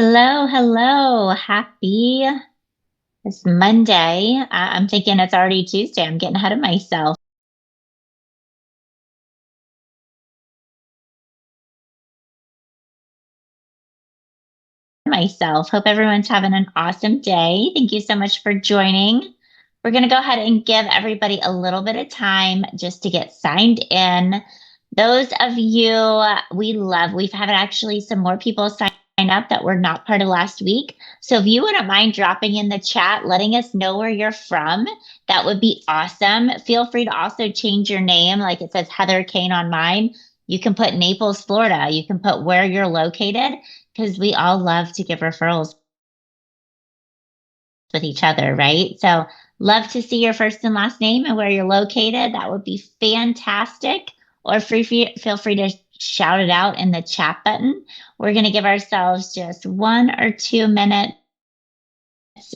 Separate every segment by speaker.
Speaker 1: Hello, hello. Happy It's Monday. I'm thinking it's already Tuesday. I'm getting ahead of myself. Hope everyone's having an awesome day. Thank you so much for joining. We're going to go ahead and give everybody a little bit of time just to get signed in. Those of you we've had actually some more people sign up that were not part of last week. So if you wouldn't mind dropping in the chat, letting us know where you're from, that would be awesome. Feel free to also change your name. Like it says Heather Kane on mine. You can put Naples, Florida. You can put where you're located because we all love to give referrals with each other, right? So love to see your first and last name and where you're located. That would be fantastic. Or feel free to shout it out in the chat button. We're going to give ourselves just 1 or 2 minutes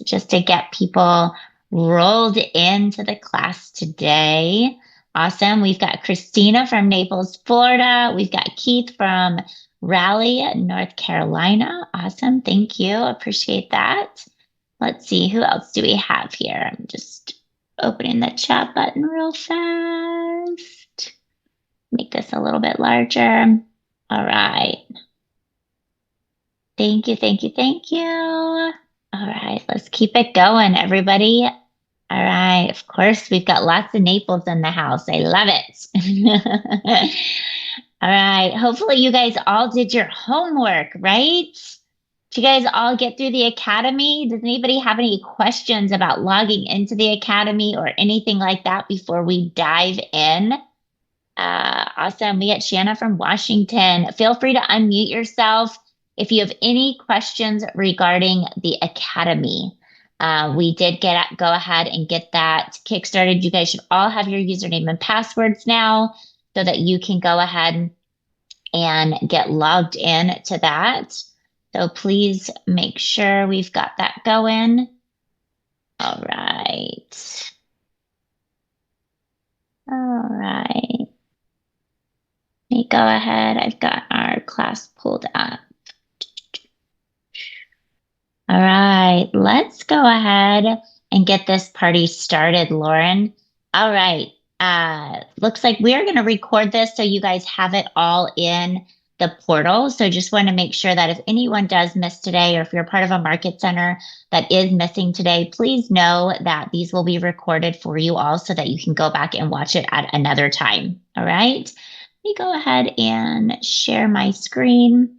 Speaker 1: just to get people rolled into the class today. Awesome. We've got Christina from Naples, Florida. We've got Keith from Raleigh, North Carolina. Awesome. Thank you. Appreciate that. Let's see, who else do we have here? I'm just opening the chat button real fast. Make this a little bit larger. All right. Thank you, thank you, thank you. All right, let's keep it going, everybody. All right, of course, we've got lots of Naples in the house. I love it. All right, hopefully you guys all did your homework, right? Did you guys all get through the academy? Does anybody have any questions about logging into the academy or anything like that before we dive in? Awesome. We got Shanna from Washington. Feel free to unmute yourself if you have any questions regarding the academy. We did go ahead and get that kickstarted. You guys should all have your username and passwords now so that you can go ahead and get logged in to that. So please make sure we've got that going. All right. All right. Let me go ahead. I've got our class pulled up. All right, let's go ahead and get this party started, Lauren. All right. Looks like we're going to record this so you guys have it all in the portal. So just want to make sure that if anyone does miss today, or if you're part of a market center that is missing today, please know that these will be recorded for you all so that you can go back and watch it at another time. All right. Let me go ahead and share my screen.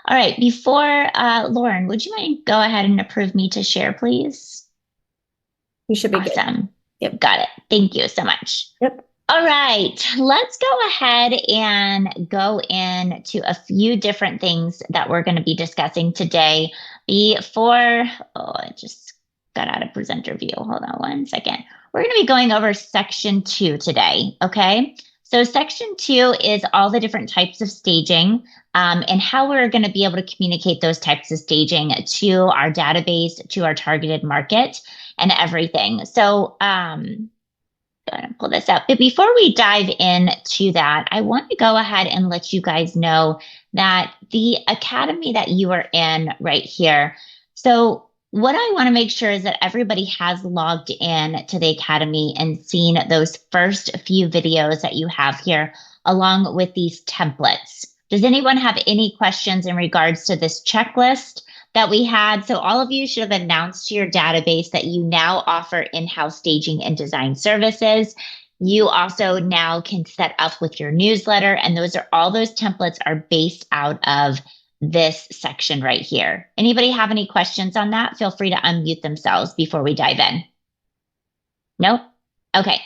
Speaker 1: All right, before Lauren, would you mind go ahead and approve me to share, please?
Speaker 2: You should be good.
Speaker 1: Awesome.
Speaker 2: Yep.
Speaker 1: Got it. Thank you so much.
Speaker 2: Yep.
Speaker 1: All right, let's go ahead and go into a few different things that we're going to be discussing today. I just got out of presenter view. Hold on 1 second. We're going to be going over section 2 today, okay? So section 2 is all the different types of staging and how we're going to be able to communicate those types of staging to our database, to our targeted market, and everything. So go ahead and pull this up. But before we dive into that, I want to go ahead and let you guys know that the academy that you are in right here. So what I want to make sure is that everybody has logged in to the academy and seen those first few videos that you have here, along with these templates. Does anyone have any questions in regards to this checklist that we had? So all of you should have announced to your database that you now offer in-house staging and design services. You also now can set up with your newsletter, and all those templates are based out of this section right here. Anybody have any questions on that? Feel free to unmute themselves before we dive in. Nope? Okay,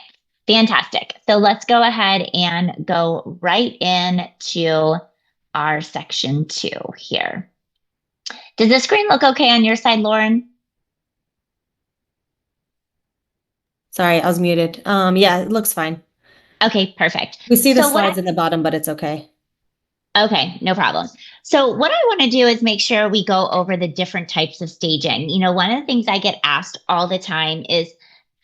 Speaker 1: fantastic. So let's go ahead and go right into our section 2 here. Does the screen look okay on your side, Lauren?
Speaker 2: Sorry, I was muted. Yeah, it looks fine.
Speaker 1: Okay, perfect.
Speaker 2: We see the slides at the bottom, but it's okay.
Speaker 1: Okay, no problem. So what I want to do is make sure we go over the different types of staging. One of the things I get asked all the time is,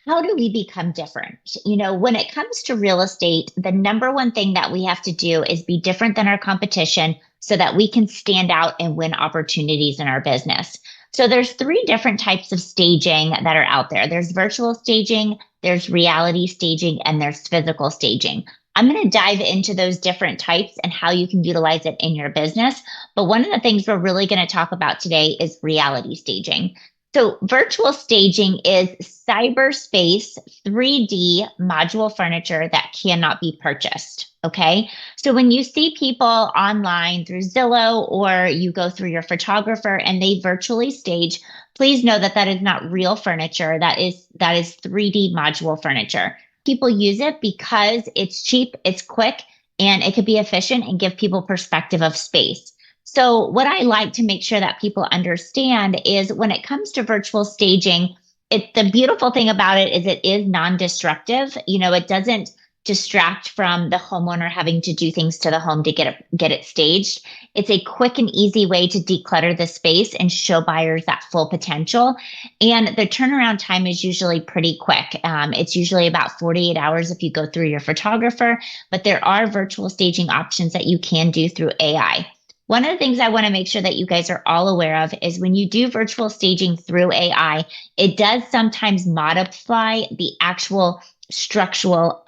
Speaker 1: how do we become different? When it comes to real estate, the number one thing that we have to do is be different than our competition so that we can stand out and win opportunities in our business. So there's three different types of staging that are out there. There's virtual staging, there's reality staging, and there's physical staging. I'm going to dive into those different types and how you can utilize it in your business. But one of the things we're really going to talk about today is reality staging. So, virtual staging is cyberspace 3D module furniture that cannot be purchased. Okay. So, when you see people online through Zillow or you go through your photographer and they virtually stage, please know that that is not real furniture. That is 3D module furniture. People use it because it's cheap, it's quick, and it could be efficient and give people perspective of space. So, what I like to make sure that people understand is when it comes to virtual staging, the beautiful thing about it is it is non-destructive. It doesn't distract from the homeowner having to do things to the home to get it staged. It's a quick and easy way to declutter the space and show buyers that full potential. And the turnaround time is usually pretty quick. It's usually about 48 hours if you go through your photographer, but there are virtual staging options that you can do through AI. One of the things I want to make sure that you guys are all aware of is when you do virtual staging through AI, it does sometimes modify the actual structural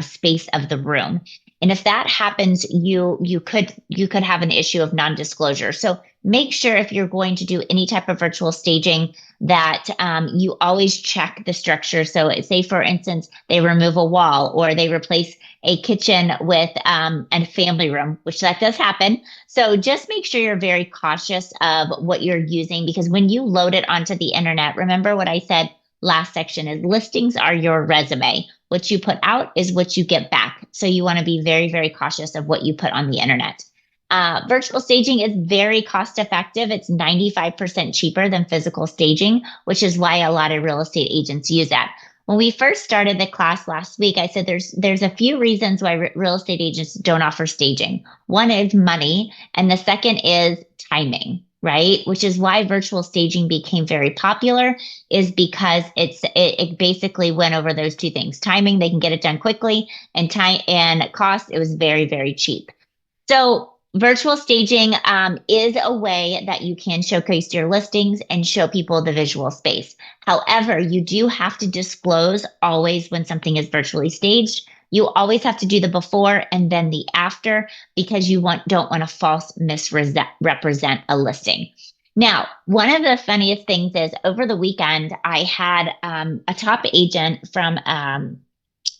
Speaker 1: space of the room. And if that happens, you could have an issue of non-disclosure. So make sure if you're going to do any type of virtual staging that you always check the structure. So say, for instance, they remove a wall or they replace a kitchen with a family room, which that does happen. So just make sure you're very cautious of what you're using, because when you load it onto the internet, remember what I said last section is listings are your resume. What you put out is what you get back. So you want to be very, very cautious of what you put on the internet. Virtual staging is very cost effective. It's 95% cheaper than physical staging, which is why a lot of real estate agents use that. When we first started the class last week, I said there's a few reasons why real estate agents don't offer staging. One is money, and the second is timing, right? Which is why virtual staging became very popular, is because it basically went over those two things. Timing, they can get it done quickly, and time and cost, it was very, very cheap. So virtual staging is a way that you can showcase your listings and show people the visual space. However, you do have to disclose always when something is virtually staged. You always have to do the before and then the after, because you don't want to false misrepresent a listing. Now, one of the funniest things is over the weekend, I had a top agent from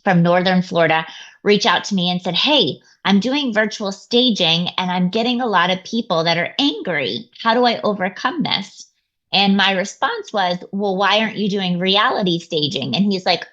Speaker 1: Northern Florida reach out to me and said, "Hey, I'm doing virtual staging and I'm getting a lot of people that are angry. How do I overcome this?" And my response was, "Well, why aren't you doing reality staging?" And he's like,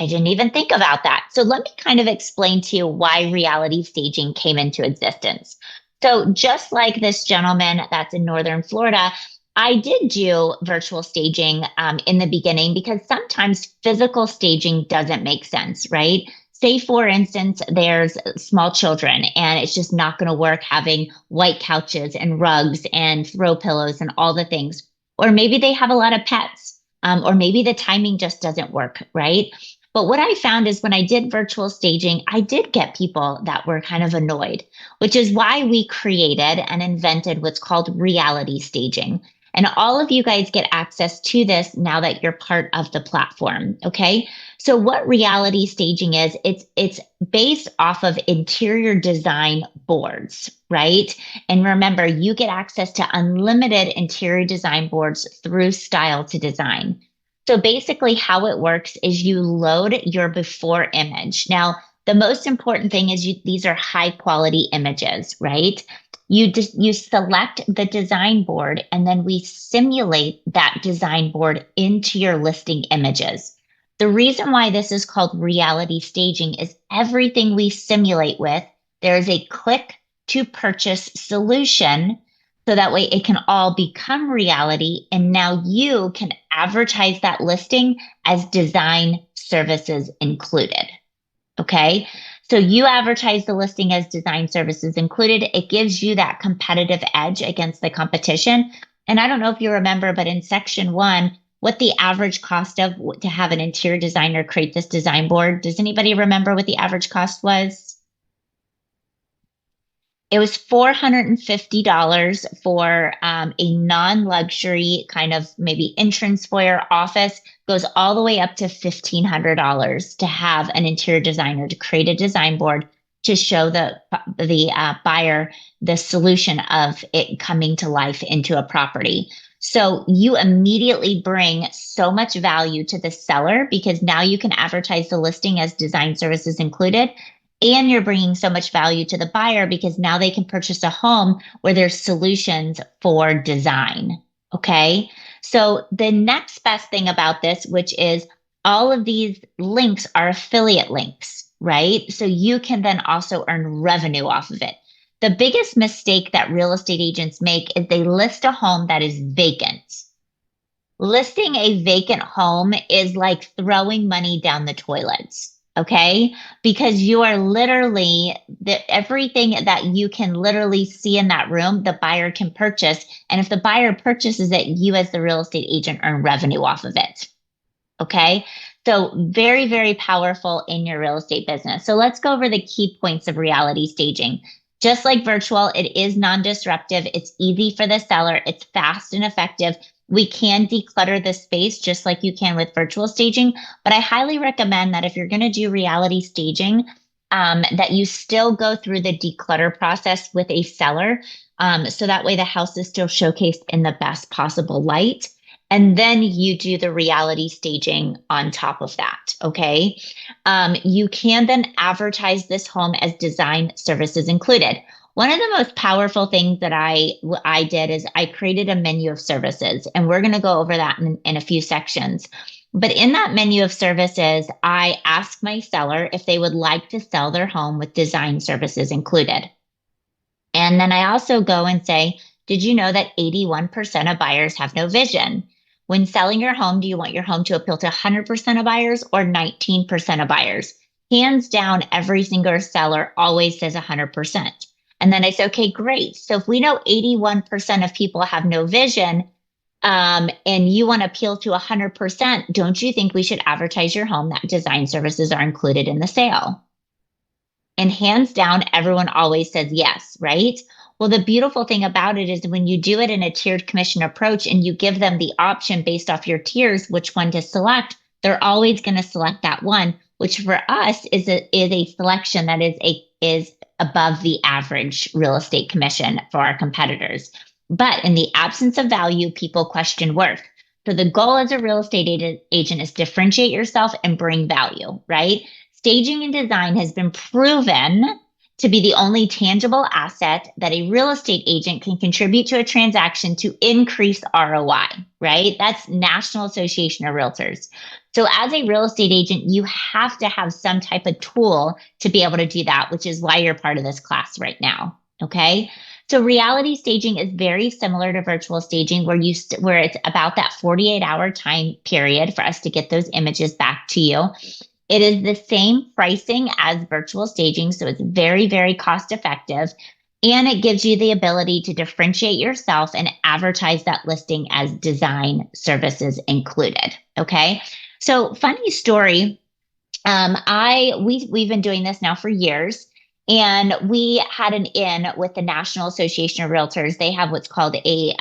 Speaker 1: "I didn't even think about that." So let me kind of explain to you why reality staging came into existence. So just like this gentleman that's in Northern Florida, I did do virtual staging in the beginning because sometimes physical staging doesn't make sense, right? Say, for instance, there's small children and it's just not going to work having white couches and rugs and throw pillows and all the things. Or maybe they have a lot of pets, or maybe the timing just doesn't work, right? But what I found is when I did virtual staging, I did get people that were kind of annoyed, which is why we created and invented what's called reality staging. And all of you guys get access to this now that you're part of the platform. Okay. So what reality staging is, it's based off of interior design boards, right? And remember, you get access to unlimited interior design boards through Style to Design. So basically, how it works is you load your before image. Now, the most important thing is these are high quality images, right? You select the design board and then we simulate that design board into your listing images. The reason why this is called reality staging is everything we simulate with, there is a click to purchase solution, so that way it can all become reality. And now you can advertise that listing as design services included. Okay. So you advertise the listing as design services included. It gives you that competitive edge against the competition. And I don't know if you remember, but in section one, what the average cost of to have an interior designer create this design board. Does anybody remember what the average cost was? It was $450 for a non-luxury kind of maybe entrance foyer office. Goes all the way up to $1,500 to have an interior designer to create a design board to show the buyer the solution of it coming to life into a property. So you immediately bring so much value to the seller because now you can advertise the listing as design services included. And you're bringing so much value to the buyer because now they can purchase a home where there's solutions for design. Okay. So the next best thing about this, which is all of these links are affiliate links, right? So you can then also earn revenue off of it. The biggest mistake that real estate agents make is they list a home that is vacant. Listing a vacant home is like throwing money down the toilets, okay? Because you are literally everything that you can literally see in that room, the buyer can purchase. And if the buyer purchases it, you as the real estate agent earn revenue off of it. Okay. So very, very powerful in your real estate business. So let's go over the key points of reality staging. Just like virtual, it is non-disruptive. It's easy for the seller. It's fast and effective. We can declutter the space just like you can with virtual staging, but I highly recommend that if you're going to do reality staging, that you still go through the declutter process with a seller. So that way the house is still showcased in the best possible light. And then you do the reality staging on top of that. Okay. You can then advertise this home as design services included. One of the most powerful things that I did is I created a menu of services, and we're going to go over that in a few sections. But in that menu of services, I asked my seller if they would like to sell their home with design services included. And then I also go and say, did you know that 81% of buyers have no vision? When selling your home, do you want your home to appeal to 100% of buyers or 19% of buyers? Hands down, every single seller always says 100%. And then I say, okay, great. So if we know 81% of people have no vision, and you want to appeal to 100%, don't you think we should advertise your home that design services are included in the sale? And hands down, everyone always says yes, right? Well, the beautiful thing about it is when you do it in a tiered commission approach and you give them the option based off your tiers, which one to select, they're always going to select that one, which for us is a selection that is above the average real estate commission for our competitors. But in the absence of value, people question worth. So the goal as a real estate agent is differentiate yourself and bring value, right? Staging and design has been proven to be the only tangible asset that a real estate agent can contribute to a transaction to increase ROI, right? That's National Association of Realtors. So as a real estate agent, you have to have some type of tool to be able to do that, which is why you're part of this class right now. Okay. So reality staging is very similar to virtual staging where it's about that 48-hour time period for us to get those images back to you. It is the same pricing as virtual staging, so it's very, very cost effective. And it gives you the ability to differentiate yourself and advertise that listing as design services included. Okay. So, funny story. We've been doing this now for years, and we had an in with the National Association of Realtors. They have what's called a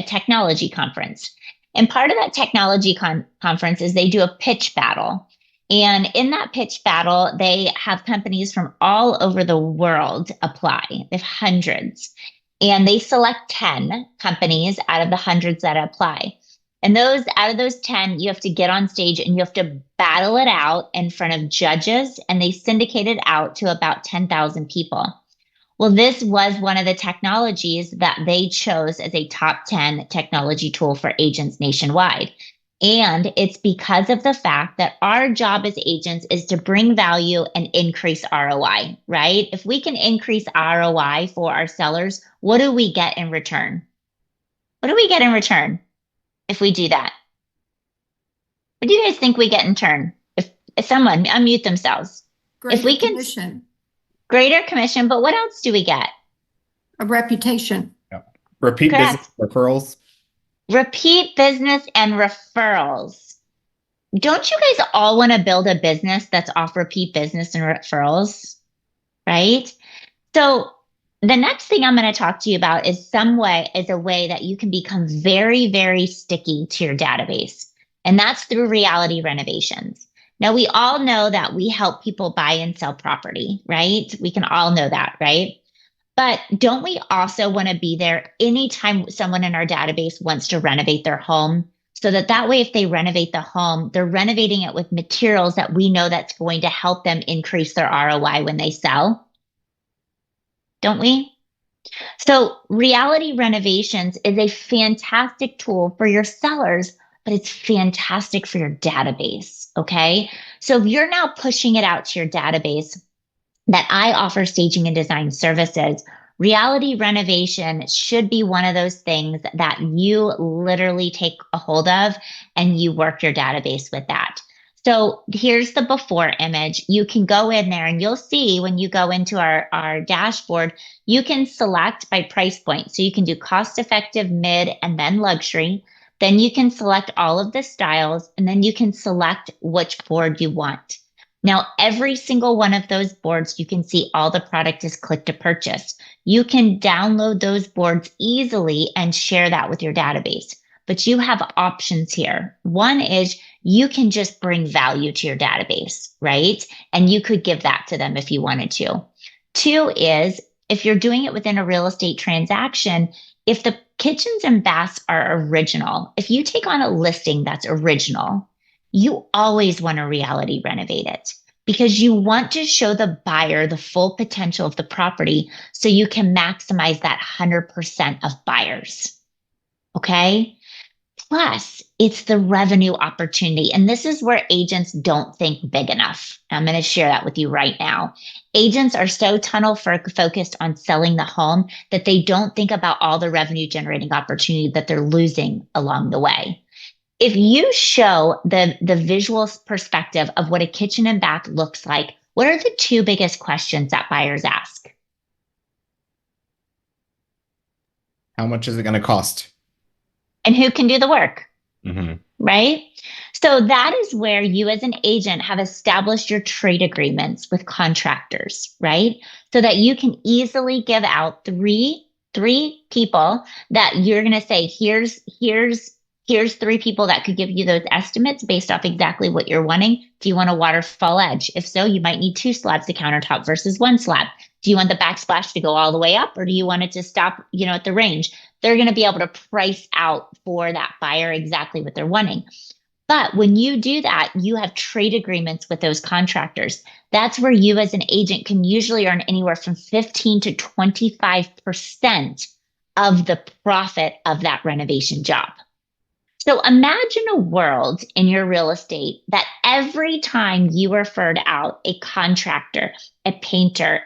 Speaker 1: technology conference, and part of that technology conference is they do a pitch battle. And in that pitch battle, they have companies from all over the world apply. They have hundreds, and they select 10 companies out of the hundreds that apply. And those out of those 10, you have to get on stage and you have to battle it out in front of judges, and they syndicate it out to about 10,000 people. Well, this was one of the technologies that they chose as a top 10 technology tool for agents nationwide. And it's because of the fact that our job as agents is to bring value and increase ROI, right? If we can increase ROI for our sellers, what do we get in return? What do we get in return if we do that? What do you guys think we get in turn? If someone unmute themselves, if
Speaker 3: Greater
Speaker 1: we can
Speaker 3: commission,
Speaker 1: greater commission, but what else do we get?
Speaker 3: a reputation.
Speaker 4: Yeah. Repeat
Speaker 1: Correct.
Speaker 4: business referrals.
Speaker 1: Repeat business and referrals. Don't you guys all want to build a business that's off repeat business and referrals? Right? So The next thing I'm going to talk to you about is a way that you can become very, very sticky to your database. And that's through reality renovations. Now, we all know that we help people buy and sell property, right? We can all know that, right? But don't we also want to be there anytime someone in our database wants to renovate their home? So that way, if they renovate the home, they're renovating it with materials that we know that's going to help them increase their ROI when they sell, don't we? So reality renovations is a fantastic tool for your sellers, but it's fantastic for your database. Okay. So if you're now pushing it out to your database, that I offer staging and design services, reality renovation should be one of those things that you literally take a hold of and you work your database with that. So here's the before image. You can go in there and you'll see when you go into our dashboard, you can select by price point. So you can do cost effective, mid, and then luxury. Then you can select all of the styles and then you can select which board you want. Now, every single one of those boards, you can see all the product is click to purchase. You can download those boards easily and share that with your database. But you have options here. One is you can just bring value to your database, right? And you could give that to them if you wanted to. Two is if you're doing it within a real estate transaction, if the kitchens and baths are original, if you take on a listing that's original, you always want to reality renovate it because you want to show the buyer the full potential of the property so you can maximize that 100% of buyers. Okay. Plus, it's the revenue opportunity. And this is where agents don't think big enough. I'm going to share that with you right now. Agents are so focused on selling the home that they don't think about all the revenue generating opportunity that they're losing along the way. If you show the visual perspective of what a kitchen and bath looks like, what are the two biggest questions that buyers ask?
Speaker 4: How much is it going to cost?
Speaker 1: And who can do the work?
Speaker 4: Mm-hmm.
Speaker 1: Right? So that is where you as an agent have established your trade agreements with contractors, right? So that you can easily give out three people that you're going to say, here's three people that could give you those estimates based off exactly what you're wanting. Do you want a waterfall edge? If so, you might need 2 slabs of countertop versus 1 slab. Do you want the backsplash to go all the way up or do you want it to stop, at the range? They're going to be able to price out for that buyer exactly what they're wanting. But when you do that, you have trade agreements with those contractors. That's where you as an agent can usually earn anywhere from 15 to 25% of the profit of that renovation job. So imagine a world in your real estate that every time you referred out a contractor, a painter,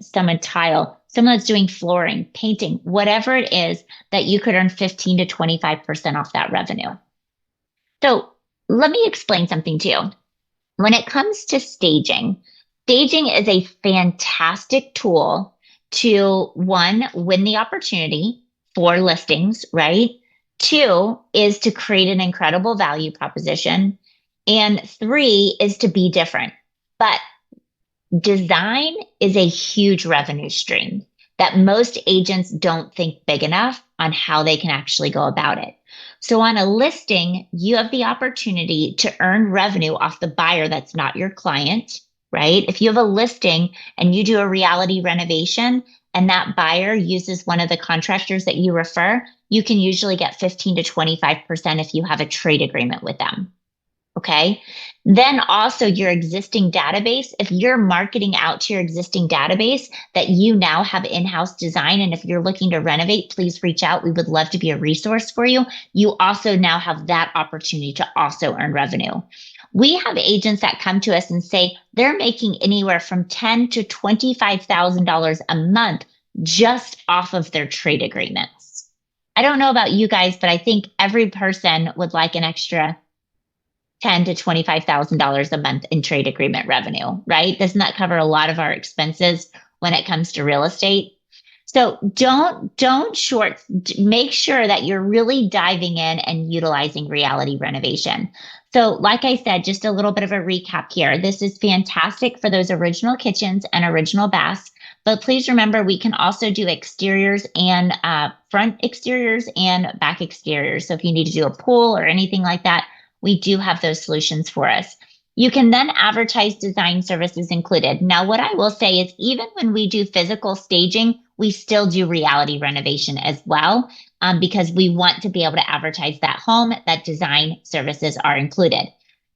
Speaker 1: someone tile, someone that's doing flooring, painting, whatever it is, that you could earn 15 to 25% off that revenue. So let me explain something to you. When it comes to staging is a fantastic tool to, one, win the opportunity for listings, right? Two is to create an incredible value proposition. And three is to be different. But design is a huge revenue stream that most agents don't think big enough on how they can actually go about it. So on a listing, you have the opportunity to earn revenue off the buyer that's not your client, right? If you have a listing and you do a reality renovation and that buyer uses one of the contractors that you refer, you can usually get 15 to 25% if you have a trade agreement with them. Okay. Then also your existing database, if you're marketing out to your existing database that you now have in-house design, and if you're looking to renovate, please reach out. We would love to be a resource for you. You also now have that opportunity to also earn revenue. We have agents that come to us and say they're making anywhere from $10,000 to $25,000 a month just off of their trade agreements. I don't know about you guys, but I think every person would like an extra $10,000 to $25,000 a month in trade agreement revenue, right? Doesn't that cover a lot of our expenses when it comes to real estate? So make sure that you're really diving in and utilizing reality renovation. So like I said, just a little bit of a recap here. This is fantastic for those original kitchens and original baths, but please remember we can also do exteriors and front exteriors and back exteriors. So if you need to do a pool or anything like that, we do have those solutions for us. You can then advertise design services included. Now, what I will say is even when we do physical staging, we still do reality renovation as well, because we want to be able to advertise that home, that design services are included.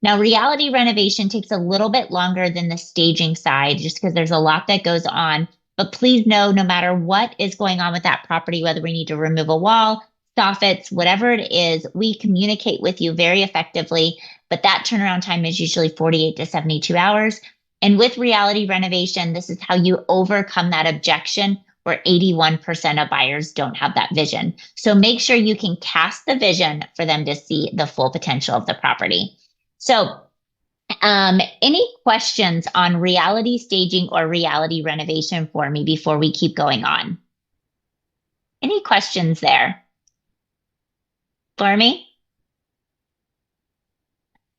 Speaker 1: Now, reality renovation takes a little bit longer than the staging side, just because there's a lot that goes on. But please know, no matter what is going on with that property, whether we need to remove a wall, soffits, whatever it is, we communicate with you very effectively. But that turnaround time is usually 48 to 72 hours. And with reality renovation, this is how you overcome that objection where 81% of buyers don't have that vision. So make sure you can cast the vision for them to see the full potential of the property. So any questions on reality staging or reality renovation for me before we keep going on? Any questions there for me?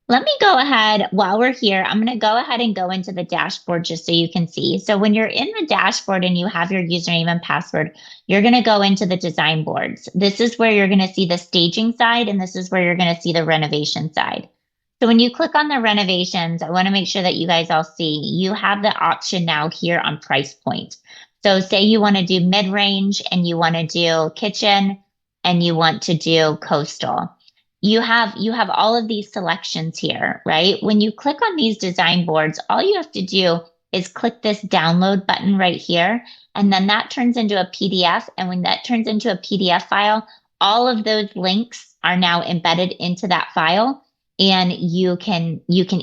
Speaker 1: Let me go ahead while we're here. I'm going to go ahead and go into the dashboard just so you can see. So when you're in the dashboard and you have your username and password, you're going to go into the design boards. This is where you're going to see the staging side, and this is where you're going to see the renovation side. So when you click on the renovations, I want to make sure that you guys all see you have the option now here on price point. So say you want to do mid-range and you want to do kitchen and you want to do coastal. You have all of these selections here, right? When you click on these design boards, all you have to do is click this download button right here, and then that turns into a PDF. And when that turns into a PDF file, all of those links are now embedded into that file, and you can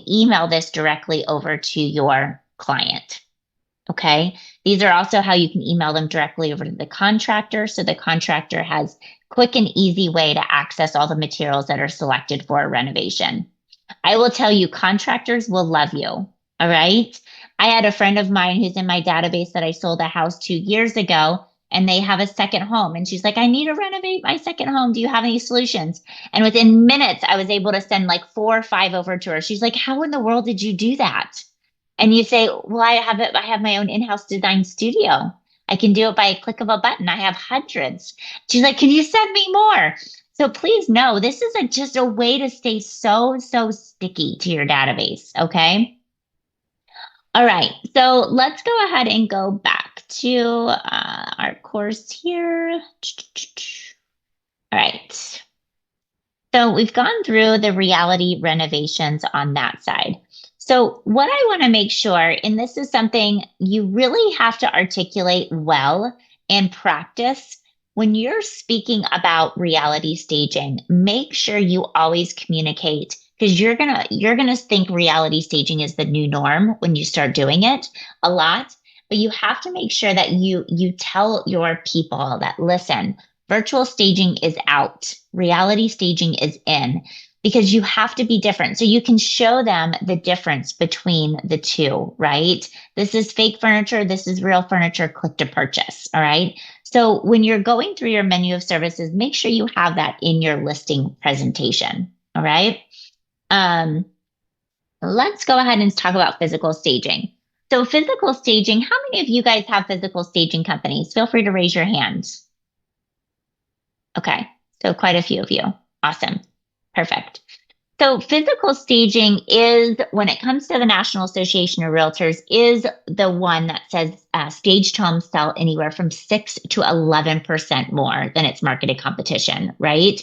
Speaker 1: email this directly over to your client. Okay. These are also how you can email them directly over to the contractor. So the contractor has quick and easy way to access all the materials that are selected for a renovation. I will tell you, contractors will love you. All right. I had a friend of mine who's in my database that I sold a house 2 years ago, and they have a second home. And she's like, I need to renovate my second home. Do you have any solutions? And within minutes, I was able to send like 4 or 5 over to her. She's like, how in the world did you do that? And you say, well, I have my own in-house design studio. I can do it by a click of a button. I have hundreds. She's like, can you send me more? So please know, this is just a way to stay so sticky to your database. Okay. All right. So let's go ahead and go back to our course here. All right. So we've gone through the reality renovations on that side. So what I want to make sure, and this is something you really have to articulate well and practice when you're speaking about reality staging, make sure you always communicate, because you're gonna think reality staging is the new norm when you start doing it a lot. But you have to make sure that you tell your people that, listen, virtual staging is out, reality staging is in, because you have to be different. So you can show them the difference between the two, right? This is fake furniture. This is real furniture. Click to purchase. All right. So when you're going through your menu of services, make sure you have that in your listing presentation. All right. Let's go ahead and talk about physical staging. So physical staging, how many of you guys have physical staging companies? Feel free to raise your hands. Okay. So quite a few of you. Awesome. Perfect. So physical staging is, when it comes to the National Association of Realtors, is the one that says staged homes sell anywhere from 6 to 11% more than its marketed competition, right?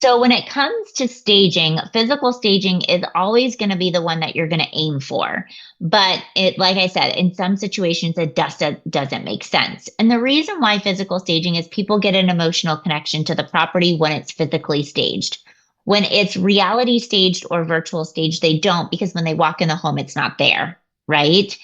Speaker 1: So when it comes to staging, physical staging is always going to be the one that you're going to aim for. But it, like I said, in some situations, it doesn't make sense. And the reason why physical staging is people get an emotional connection to the property when it's physically staged. When it's reality staged or virtual staged, they don't, because when they walk in the home, it's not there, right?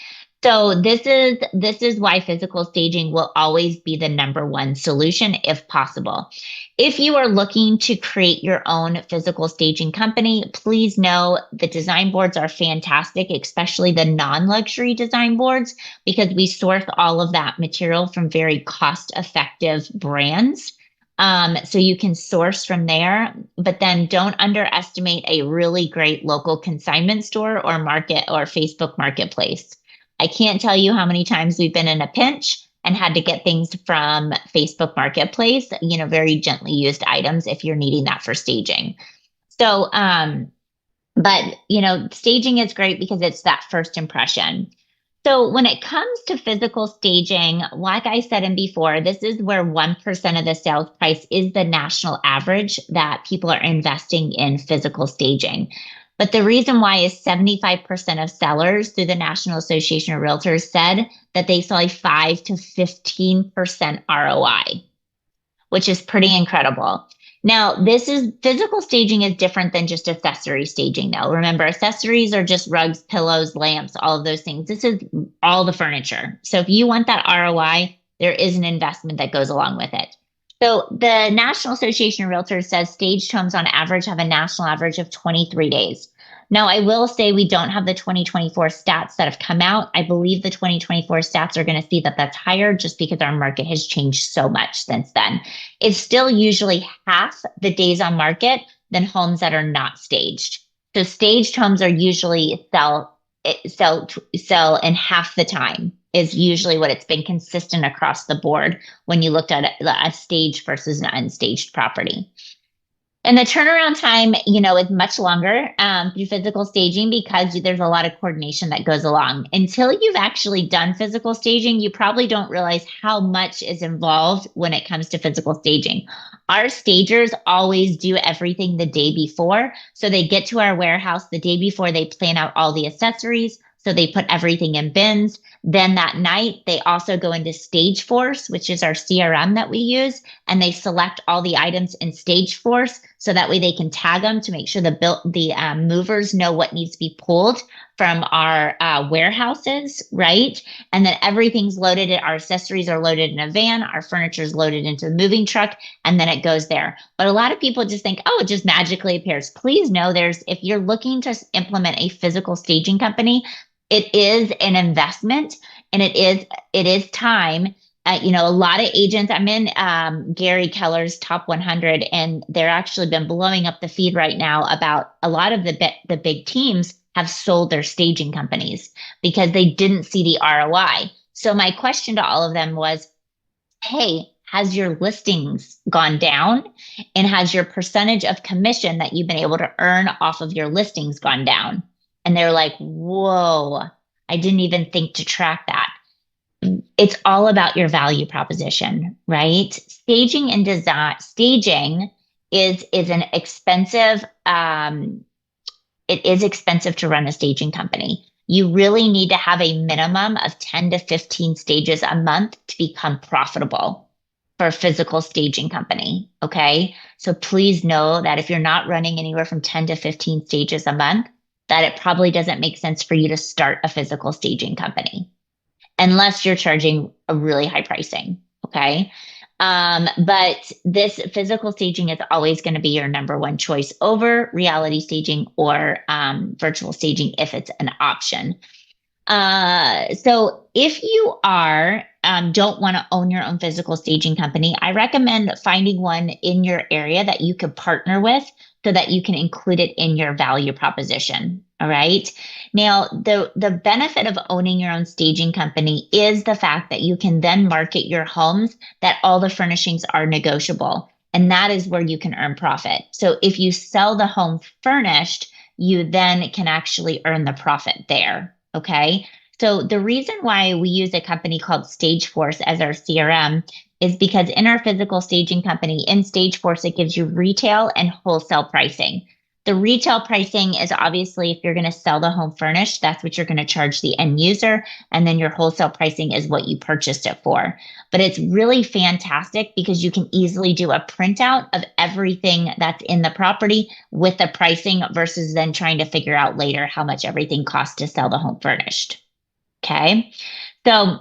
Speaker 1: So this is why physical staging will always be the number one solution if possible. If you are looking to create your own physical staging company, please know the design boards are fantastic, especially the non-luxury design boards, because we source all of that material from very cost-effective brands. So you can source from there, but then don't underestimate a really great local consignment store or market or Facebook marketplace. I can't tell you how many times we've been in a pinch and had to get things from Facebook Marketplace, very gently used items if you're needing that for staging. So, but staging is great because it's that first impression. So when it comes to physical staging, like I said in before, this is where 1% of the sales price is the national average that people are investing in physical staging. But the reason why is 75% of sellers through the National Association of Realtors said that they saw a 5 to 15% ROI, which is pretty incredible. Now, this is physical staging is different than just accessory staging, though. Remember, accessories are just rugs, pillows, lamps, all of those things. This is all the furniture. So if you want that ROI, there is an investment that goes along with it. So the National Association of Realtors says staged homes on average have a national average of 23 days. Now, I will say we don't have the 2024 stats that have come out. I believe the 2024 stats are going to see that that's higher just because our market has changed so much since then. It's still usually half the days on market than homes that are not staged. So staged homes are usually sell in half the time is usually what it's been consistent across the board when you looked at a staged versus an unstaged property. And the turnaround time, is much longer through physical staging because there's a lot of coordination that goes along. Until you've actually done physical staging, you probably don't realize how much is involved when it comes to physical staging. Our stagers always do everything the day before. So they get to our warehouse the day before, they plan out all the accessories. So they put everything in bins. Then that night, they also go into Stage Force, which is our CRM that we use, and they select all the items in Stage Force so that way they can tag them to make sure the movers know what needs to be pulled from our warehouses, right? And then everything's loaded. Our accessories are loaded in a van. Our furniture is loaded into the moving truck, and then it goes there. But a lot of people just think, oh, it just magically appears. Please know if you're looking to implement a physical staging company, it is an investment and it is time. A lot of agents, I'm in Gary Keller's top 100, and they're actually been blowing up the feed right now about a lot of the big teams have sold their staging companies because they didn't see the ROI. So my question to all of them was, hey, has your listings gone down? And has your percentage of commission that you've been able to earn off of your listings gone down? And they're like, whoa, I didn't even think to track that. It's all about your value proposition, right? Staging is an expensive, it is expensive to run a staging company. You really need to have a minimum of 10 to 15 stages a month to become profitable for a physical staging company. Okay. So please know that if you're not running anywhere from 10 to 15 stages a month, that it probably doesn't make sense for you to start a physical staging company unless you're charging a really high pricing. Okay. But this physical staging is always going to be your number one choice over reality staging or virtual staging if it's an option. So if you don't want to own your own physical staging company, I recommend finding one in your area that you could partner with so that you can include it in your value proposition. All right. Now, the benefit of owning your own staging company is the fact that you can then market your homes that all the furnishings are negotiable. And that is where you can earn profit. So if you sell the home furnished, you then can actually earn the profit there. Okay. So the reason why we use a company called Stage Force as our CRM is because in our physical staging company, in Stage Force, it gives you retail and wholesale pricing. The retail pricing is obviously if you're going to sell the home furnished, that's what you're going to charge the end user. And then your wholesale pricing is what you purchased it for. But it's really fantastic because you can easily do a printout of everything that's in the property with the pricing versus then trying to figure out later how much everything costs to sell the home furnished. Okay. So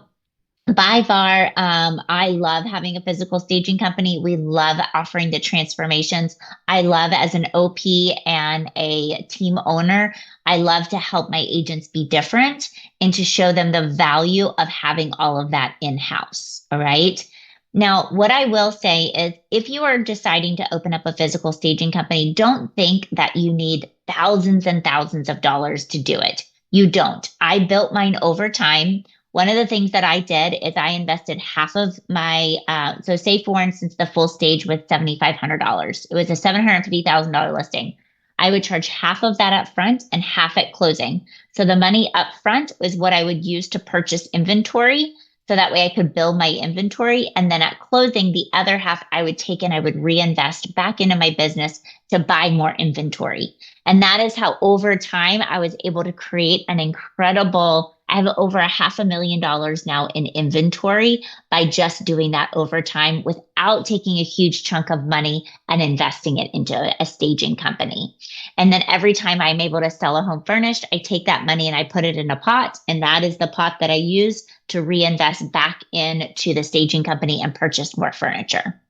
Speaker 1: by far, I love having a physical staging company. We love offering the transformations. I love as an OP and a team owner, I love to help my agents be different and to show them the value of having all of that in-house. All right. Now, what I will say is if you are deciding to open up a physical staging company, don't think that you need thousands and thousands of dollars to do it. You don't. I built mine over time. One of the things that I did is I invested half of my, so say for instance, the full stage was $7,500. It was a $750,000 listing. I would charge half of that up front and half at closing. So the money up front was what I would use to purchase inventory. So that way I could build my inventory. And then at closing, the other half I would take and I would reinvest back into my business to buy more inventory. And that is how over time I was able to create an incredible, I have over $500,000 now in inventory by just doing that over time without taking a huge chunk of money and investing it into a staging company. And then every time I'm able to sell a home furnished, I take that money and I put it in a pot. And that is the pot that I use to reinvest back into the staging company and purchase more furniture.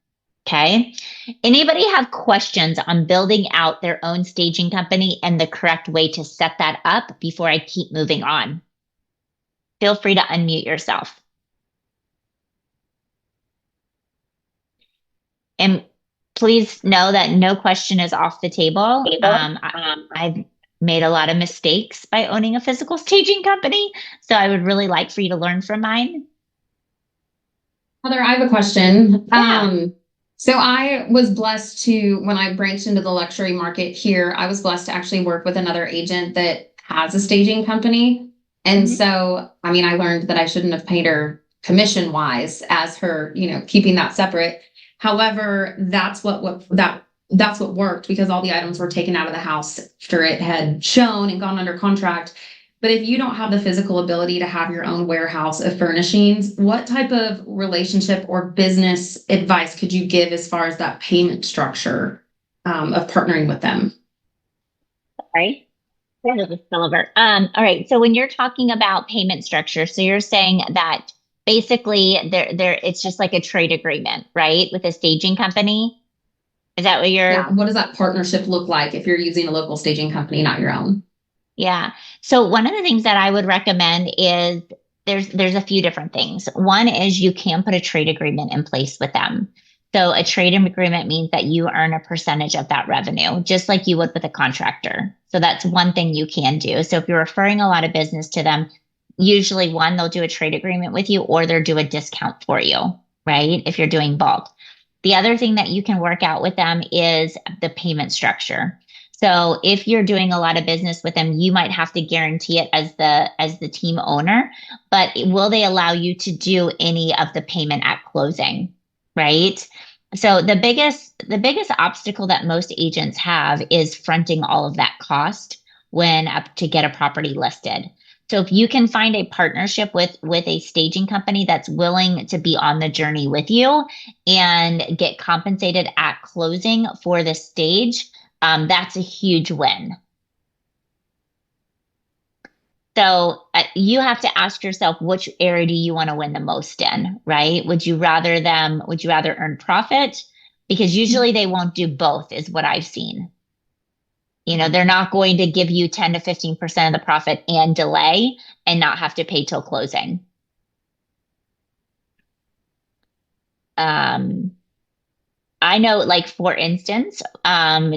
Speaker 1: Okay. Anybody have questions on building out their own staging company and the correct way to set that up before I keep moving on? Feel free to unmute yourself. And please know that no question is off the table. I've made a lot of mistakes by owning a physical staging company, so I would really like for you to learn from mine.
Speaker 5: Heather, I have a question.
Speaker 1: Yeah.
Speaker 5: So I was blessed to, when I branched into the luxury market here, I was blessed to actually work with another agent that has a staging company. And so, I mean, I learned that I shouldn't have paid her commission wise as her, keeping that separate. However, that's what worked because all the items were taken out of the house after it had shown and gone under contract. But if you don't have the physical ability to have your own warehouse of furnishings, what type of relationship or business advice could you give as far as that payment structure of partnering with them?
Speaker 1: All right. All right. So when you're talking about payment structure, so you're saying that basically it's just like a trade agreement, right? With a staging company. Is that what you're?
Speaker 5: Yeah. What does that partnership look like if you're using a local staging company, not your own?
Speaker 1: Yeah. So one of the things that I would recommend is there's a few different things. One is you can put a trade agreement in place with them. So a trade agreement means that you earn a percentage of that revenue, just like you would with a contractor. So that's one thing you can do. So if you're referring a lot of business to them, usually one, they'll do a trade agreement with you or they'll do a discount for you, right? If you're doing bulk. The other thing that you can work out with them is the payment structure. So if you're doing a lot of business with them, you might have to guarantee it as the team owner, but will they allow you to do any of the payment at closing, right? So the biggest obstacle that most agents have is fronting all of that cost when up to get a property listed. So if you can find a partnership with a staging company that's willing to be on the journey with you and get compensated at closing for the stage, that's a huge win. So you have to ask yourself, which area do you want to win the most in, right? Would you rather earn profit? Because usually they won't do both, is what I've seen. They're not going to give you 10 to 15% of the profit and delay and not have to pay till closing. I know, like, for instance,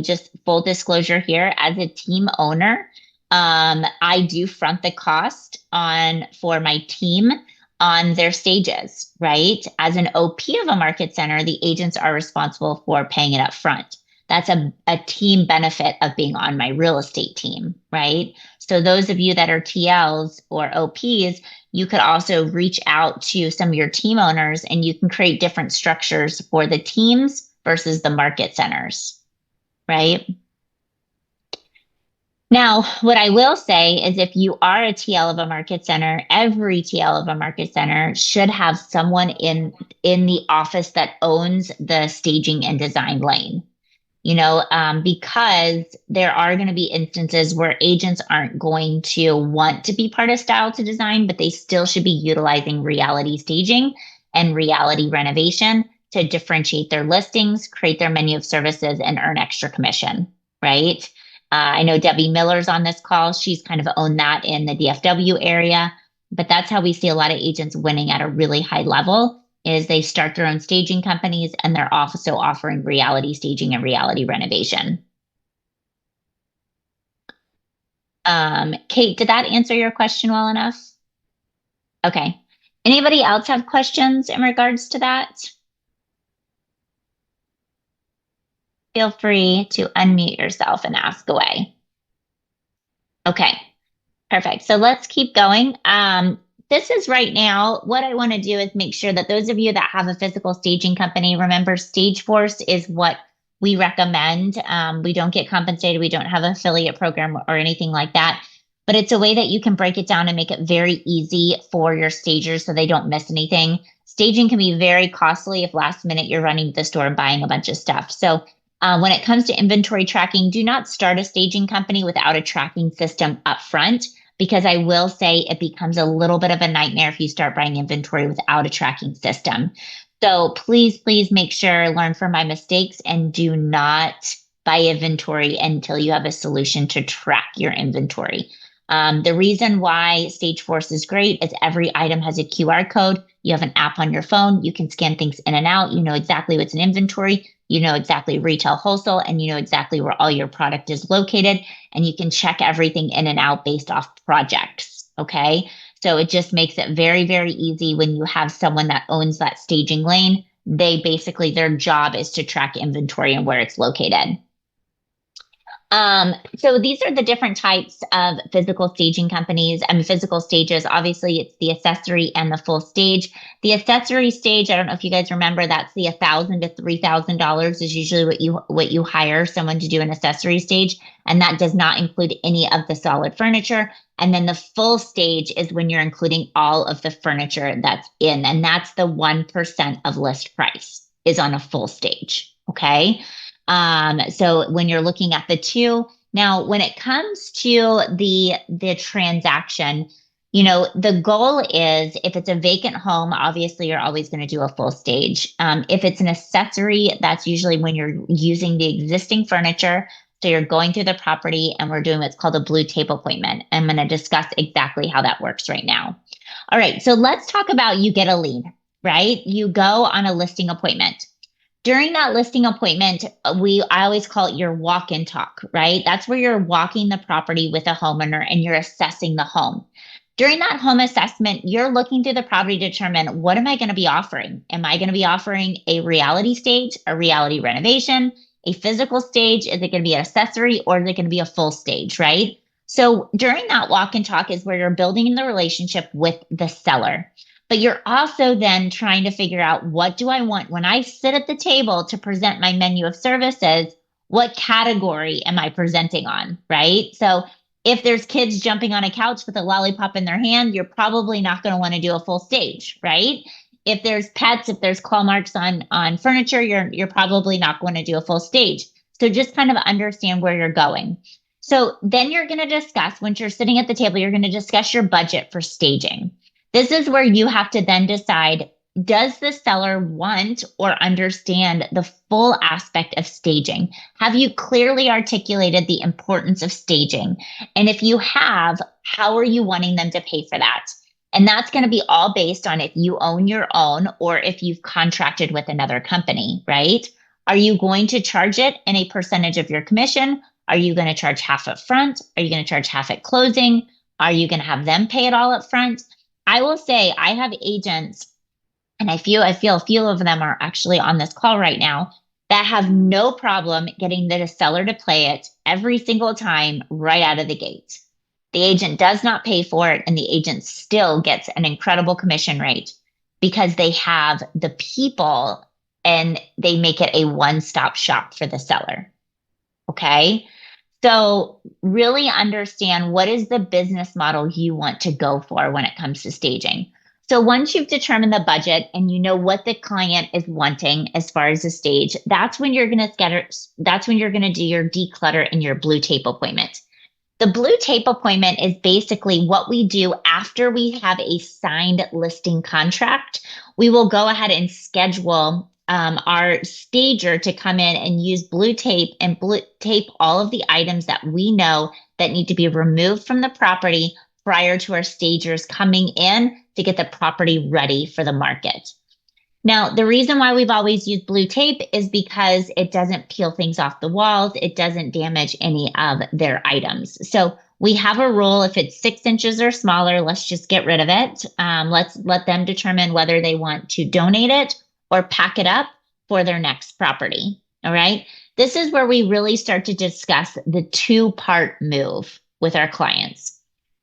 Speaker 1: just full disclosure here, as a team owner, I do front the cost for my team on their stages, right? As an OP of a market center, the agents are responsible for paying it up front. That's a team benefit of being on my real estate team, right? So those of you that are TLs or OPs, you could also reach out to some of your team owners and you can create different structures for the teams versus the market centers, right? Now, what I will say is if you are a TL of a market center, every TL of a market center should have someone in the office that owns the staging and design lane. because there are going to be instances where agents aren't going to want to be part of style to design, but they still should be utilizing reality staging and reality renovation to differentiate their listings, create their menu of services, and earn extra commission, right? I know Debbie Miller's on this call. She's kind of owned that in the DFW area, but that's how we see a lot of agents winning at a really high level is they start their own staging companies and they're also offering reality staging and reality renovation. Kate, did that answer your question well enough? Okay. Anybody else have questions in regards to that? Feel free to unmute yourself and ask away. Okay, perfect. So let's keep going. This is right now, what I want to do is make sure that those of you that have a physical staging company, remember StageForce is what we recommend. We don't get compensated. We don't have an affiliate program or anything like that, but it's a way that you can break it down and make it very easy for your stagers so they don't miss anything. Staging can be very costly if last minute you're running to the store and buying a bunch of stuff. So when it comes to inventory tracking, do not start a staging company without a tracking system up front, because I will say it becomes a little bit of a nightmare if you start buying inventory without a tracking system. So please, please make sure, learn from my mistakes, and do not buy inventory until you have a solution to track your inventory. The reason why StageForce is great is every item has a QR code. You have an app on your phone. You can scan things in and out. You know exactly what's in inventory. You know exactly retail, wholesale, and you know exactly where all your product is located. And you can check everything in and out based off projects. Okay. So it just makes it very, very easy when you have someone that owns that staging lane. They basically, their job is to track inventory and where it's located. So these are the different types of physical staging companies and physical stages. Obviously, it's the accessory and the full stage. The accessory stage, I don't know if you guys remember, that's the $1,000 to $3,000 is usually what you hire someone to do an accessory stage, and that does not include any of the solid furniture. And then the full stage is when you're including all of the furniture that's in, and that's the 1% of list price is on a full stage. Okay. So when you're looking at the two, now when it comes to the transaction, the goal is if it's a vacant home, obviously you're always going to do a full stage. If it's an accessory, that's usually when you're using the existing furniture. So you're going through the property and we're doing what's called a blue tape appointment. I'm going to discuss exactly how that works right now. All right, so let's talk about you get a lead, right? You go on a listing appointment. During that listing appointment, I always call it your walk-in talk, right? That's where you're walking the property with a homeowner and you're assessing the home. During that home assessment, you're looking through the property to determine, what am I going to be offering? Am I going to be offering a reality stage, a reality renovation, a physical stage? Is it going to be an accessory, or is it going to be a full stage, right? So during that walk and talk is where you're building the relationship with the seller. But you're also then trying to figure out, what do I want when I sit at the table to present my menu of services? What category am I presenting on, right? So if there's kids jumping on a couch with a lollipop in their hand, you're probably not going to want to do a full stage, right? If there's pets, if there's claw marks on furniture, you're probably not going to do a full stage. So just kind of understand where you're going. So then you're going to discuss, once you're sitting at the table, you're going to discuss your budget for staging. This is where you have to then decide, does the seller want or understand the full aspect of staging? Have you clearly articulated the importance of staging? And if you have, how are you wanting them to pay for that? And that's going to be all based on if you own your own or if you've contracted with another company, right? Are you going to charge it in a percentage of your commission? Are you going to charge half up front? Are you going to charge half at closing? Are you going to have them pay it all up front? I will say I have agents, and I feel a few of them are actually on this call right now, that have no problem getting the seller to play it every single time right out of the gate. The agent does not pay for it, and the agent still gets an incredible commission rate because they have the people and they make it a one-stop shop for the seller. Okay. So really understand, what is the business model you want to go for when it comes to staging. So once you've determined the budget and you know what the client is wanting as far as the stage, that's when you're going to scatter. That's when you're going to do your declutter and your blue tape appointment. The blue tape appointment is basically what we do after we have a signed listing contract. We will go ahead and schedule our stager to come in and use blue tape and blue tape all of the items that we know that need to be removed from the property prior to our stagers coming in to get the property ready for the market. Now, the reason why we've always used blue tape is because it doesn't peel things off the walls. It doesn't damage any of their items. So we have a rule, if it's 6 inches or smaller, let's just get rid of it. Let's let them determine whether they want to donate it or pack it up for their next property. All right. This is where we really start to discuss the 2-part move with our clients.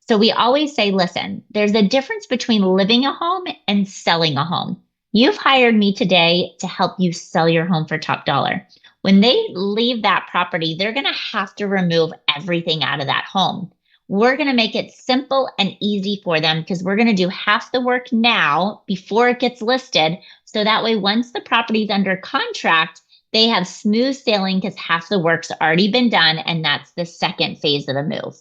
Speaker 1: So we always say, listen, there's a difference between living a home and selling a home. You've hired me today to help you sell your home for top dollar. When they leave that property, they're going to have to remove everything out of that home. We're going to make it simple and easy for them because we're going to do half the work now before it gets listed. So that way, once the property's under contract, they have smooth sailing because half the work's already been done. And that's the second phase of the move.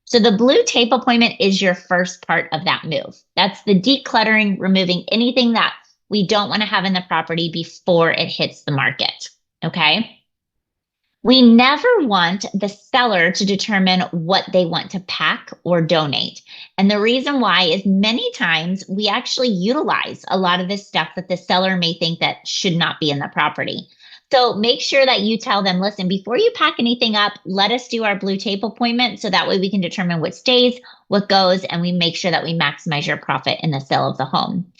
Speaker 1: So the blue tape appointment is your first part of that move. That's the decluttering, removing anything that we don't want to have in the property before it hits the market. Okay. We never want the seller to determine what they want to pack or donate. And the reason why is many times we actually utilize a lot of this stuff that the seller may think that should not be in the property. So make sure that you tell them, listen, before you pack anything up, let us do our blue tape appointment. So that way we can determine what stays, what goes, and we make sure that we maximize your profit in the sale of the home.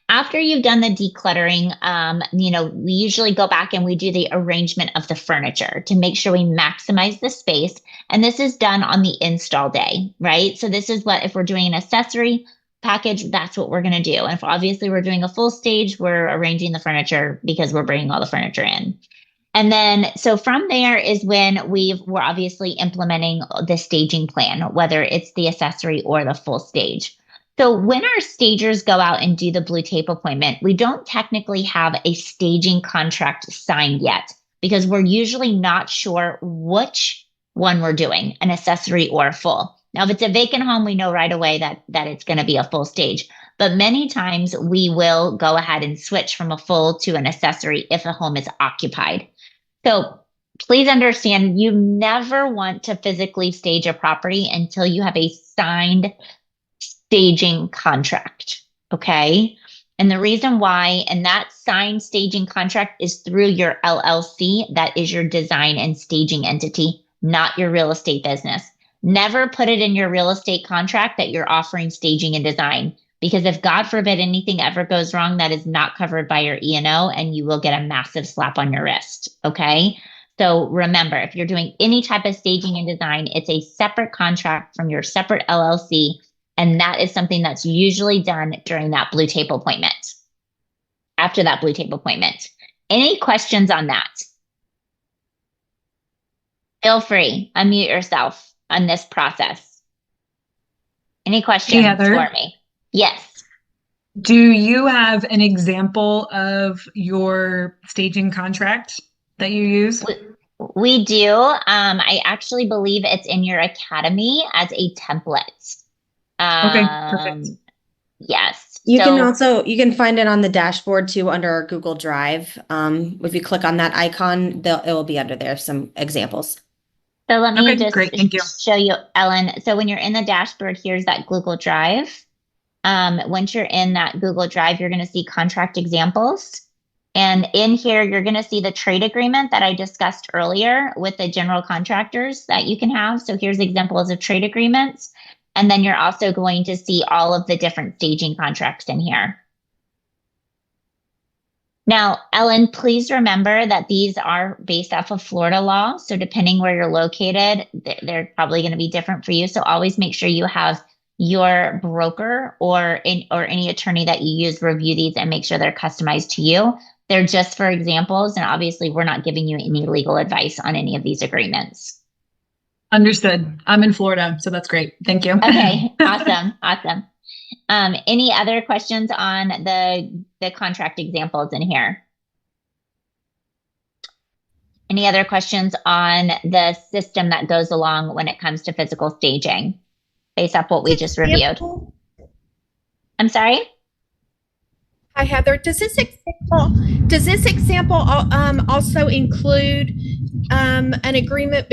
Speaker 1: After you've done the decluttering, we usually go back and we do the arrangement of the furniture to make sure we maximize the space. And this is done on the install day, right? So this is what, if we're doing an accessory package, that's what we're going to do. And if obviously we're doing a full stage, we're arranging the furniture because we're bringing all the furniture in. And then, so from there is when we're obviously implementing the staging plan, whether it's the accessory or the full stage. So when our stagers go out and do the blue tape appointment, we don't technically have a staging contract signed yet because we're usually not sure which one we're doing, an accessory or a full. Now, if it's a vacant home, we know right away that it's going to be a full stage. But many times we will go ahead and switch from a full to an accessory if a home is occupied. So please understand, you never want to physically stage a property until you have a signed staging contract. Okay. And the reason why, and that signed staging contract is through your LLC, that is your design and staging entity, not your real estate business. Never put it in your real estate contract that you're offering staging and design, because if God forbid anything ever goes wrong, that is not covered by your E&O and you will get a massive slap on your wrist. Okay. So remember, if you're doing any type of staging and design, it's a separate contract from your separate LLC. And that is something that's usually done during that blue tape appointment. After that blue tape appointment. Any questions on that? Feel free, unmute yourself on this process. Any questions for me? Yes.
Speaker 6: Do you have an example of your staging contract that you use?
Speaker 1: We do. I actually believe it's in your academy as a template.
Speaker 6: Okay, perfect.
Speaker 1: Yes.
Speaker 2: You can find it on the dashboard too under our Google Drive. If you click on that icon, it will be under there, some examples.
Speaker 1: So let me
Speaker 6: great. Thank you.
Speaker 1: show you, Ellen. So when you're in the dashboard, here's that Google Drive. Once you're in that Google Drive, you're going to see contract examples. And in here, you're going to see the trade agreement that I discussed earlier with the general contractors that you can have. So here's examples of trade agreements. And then you're also going to see all of the different staging contracts in here. Now, Ellen, please remember that these are based off of Florida law. So depending where you're located, they're probably going to be different for you. So always make sure you have your broker or any attorney that you use review these and make sure they're customized to you. They're just for examples. And obviously, we're not giving you any legal advice on any of these agreements.
Speaker 6: Understood. I'm in Florida, so that's great. Thank you.
Speaker 1: Okay, awesome. Any other questions on the contract examples in here? Any other questions on the system that goes along when it comes to physical staging based off what we just reviewed? I'm sorry?
Speaker 7: Hi, Heather. Does this example also include an agreement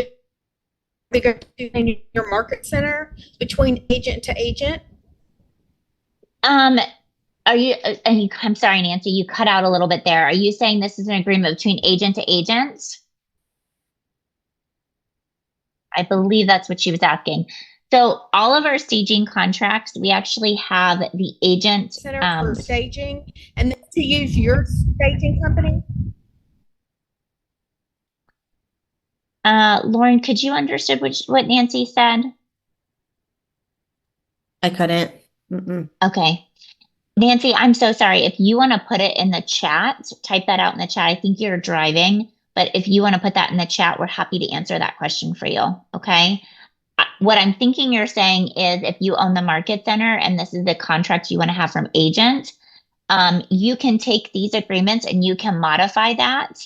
Speaker 7: between your market center between agent to agent?
Speaker 1: I'm sorry, Nancy, you cut out a little bit there. Are you saying this is an agreement between agent to agent? I believe that's what she was asking. So all of our staging contracts, we actually have the agent
Speaker 7: Center for staging, and then to use your staging company?
Speaker 1: Lauren, could you understood what Nancy said?
Speaker 2: I couldn't. Mm-mm.
Speaker 1: Okay. Nancy, I'm so sorry. If you want to put it in the chat, type that out in the chat. I think you're driving, but if you want to put that in the chat, we're happy to answer that question for you. Okay. What I'm thinking you're saying is if you own the market center and this is the contract you want to have from agent, you can take these agreements and you can modify that.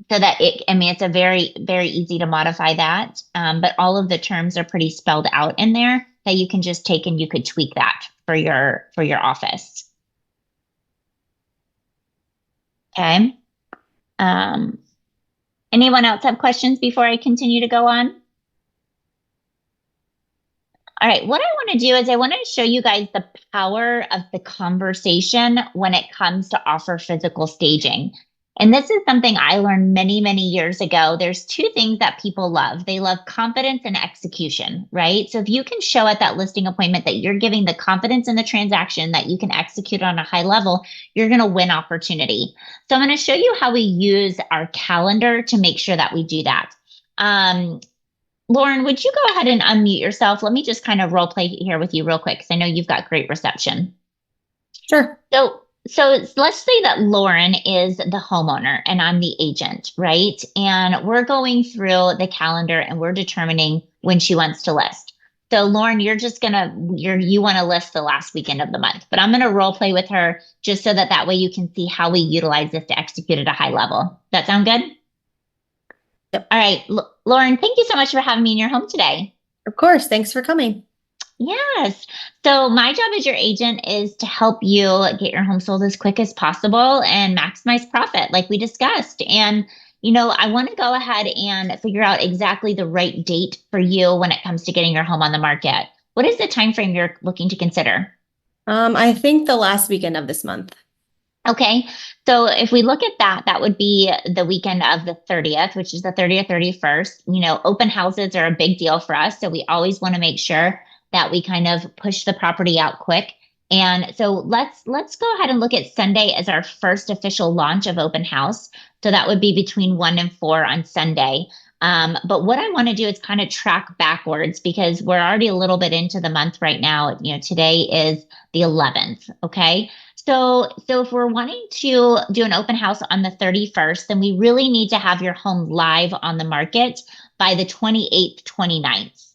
Speaker 1: So that it's a very, very easy to modify that. But all of the terms are pretty spelled out in there that you can just take and you could tweak that for your office. Okay. Anyone else have questions before I continue to go on? All right, what I want to do is I want to show you guys the power of the conversation when it comes to offer physical staging. And this is something I learned many, many years ago. There's two things that people love. They love confidence and execution, right? So if you can show at that listing appointment that you're giving the confidence in the transaction that you can execute on a high level, you're going to win opportunity. So I'm going to show you how we use our calendar to make sure that we do that. Lauren, would you go ahead and unmute yourself? Let me just kind of role play here with you real quick because I know you've got great reception.
Speaker 2: Sure.
Speaker 1: So let's say that Lauren is the homeowner and I'm the agent, right? And we're going through the calendar and we're determining when she wants to list. So Lauren, you want to list the last weekend of the month, but I'm going to role play with her just so that way you can see how we utilize this to execute at a high level. That sound good?
Speaker 2: Yep.
Speaker 1: All right, Lauren, thank you so much for having me in your home today.
Speaker 2: Of course. Thanks for coming.
Speaker 1: Yes. So my job as your agent is to help you get your home sold as quick as possible and maximize profit like we discussed. And, I want to go ahead and figure out exactly the right date for you when it comes to getting your home on the market. What is the time frame you're looking to consider?
Speaker 2: I think the last weekend of this month.
Speaker 1: Okay. So if we look at that, that would be the weekend of the 30th, which is the 30th, 31st. Open houses are a big deal for us. So we always want to make sure that we kind of push the property out quick. And so let's go ahead and look at Sunday as our first official launch of open house. So that would be between 1 and 4 on Sunday. But what I want to do is kind of track backwards because we're already a little bit into the month right now. Today is the 11th. Okay. So if we're wanting to do an open house on the 31st, then we really need to have your home live on the market by the 28th, 29th.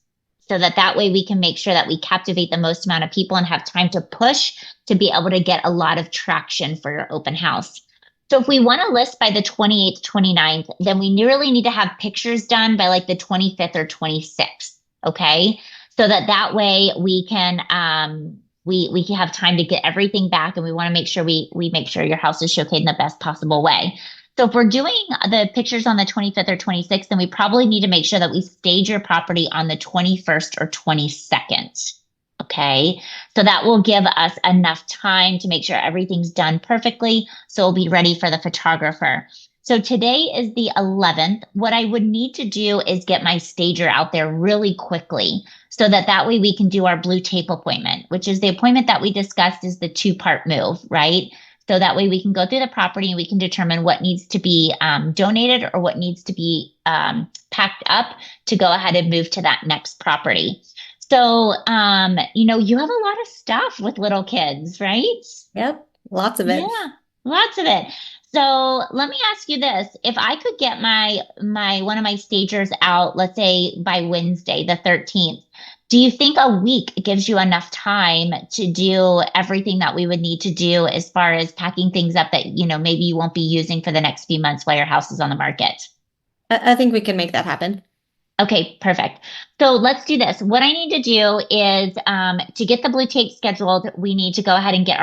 Speaker 1: So that way we can make sure that we captivate the most amount of people and have time to push to be able to get a lot of traction for your open house. So if we want to list by the 28th, 29th, then we really need to have pictures done by like the 25th or 26th. Okay. So that way we can, we can have time to get everything back, and we want to make sure we make sure your house is showcased in the best possible way. So if we're doing the pictures on the 25th or 26th, then we probably need to make sure that we stage your property on the 21st or 22nd. Okay, so that will give us enough time to make sure everything's done perfectly. So we'll be ready for the photographer. So today is the 11th. What I would need to do is get my stager out there really quickly so that way we can do our blue tape appointment, which is the appointment that we discussed is the 2-part move, right? So that way we can go through the property and we can determine what needs to be donated or what needs to be packed up to go ahead and move to that next property. So, you have a lot of stuff with little kids, right?
Speaker 2: Yep. Lots of it.
Speaker 1: Yeah, lots of it. So let me ask you this. If I could get my one of my stagers out, let's say by Wednesday, the 13th, Do you think a week gives you enough time to do everything that we would need to do as far as packing things up that, maybe you won't be using for the next few months while your house is on the market?
Speaker 2: I think we can make that happen.
Speaker 1: Okay, perfect. So let's do this. What I need to do is to get the blue tape scheduled, we need to go ahead and get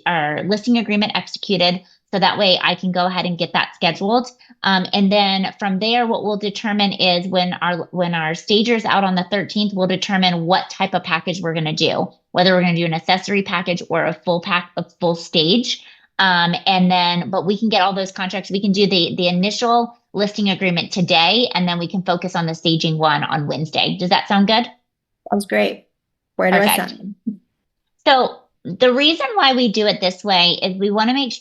Speaker 1: our listing agreement executed. So that way I can go ahead and get that scheduled. And then from there, what we'll determine is when our stager's out on the 13th, we'll determine what type of package we're going to do, whether we're going to do an accessory package or a full stage. But we can get all those contracts. We can do the initial listing agreement today, and then we can focus on the staging one on Wednesday. Does that sound good?
Speaker 2: Sounds great. Where do I
Speaker 1: Perfect.
Speaker 2: sign?
Speaker 1: So the reason why we do it this way is we want to make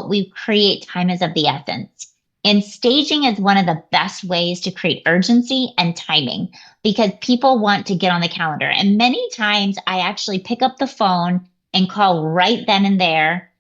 Speaker 1: we create time is of the essence. And staging is one of the best ways to create urgency and timing because people want to get on the calendar. And many times I actually pick up the phone and call right then and there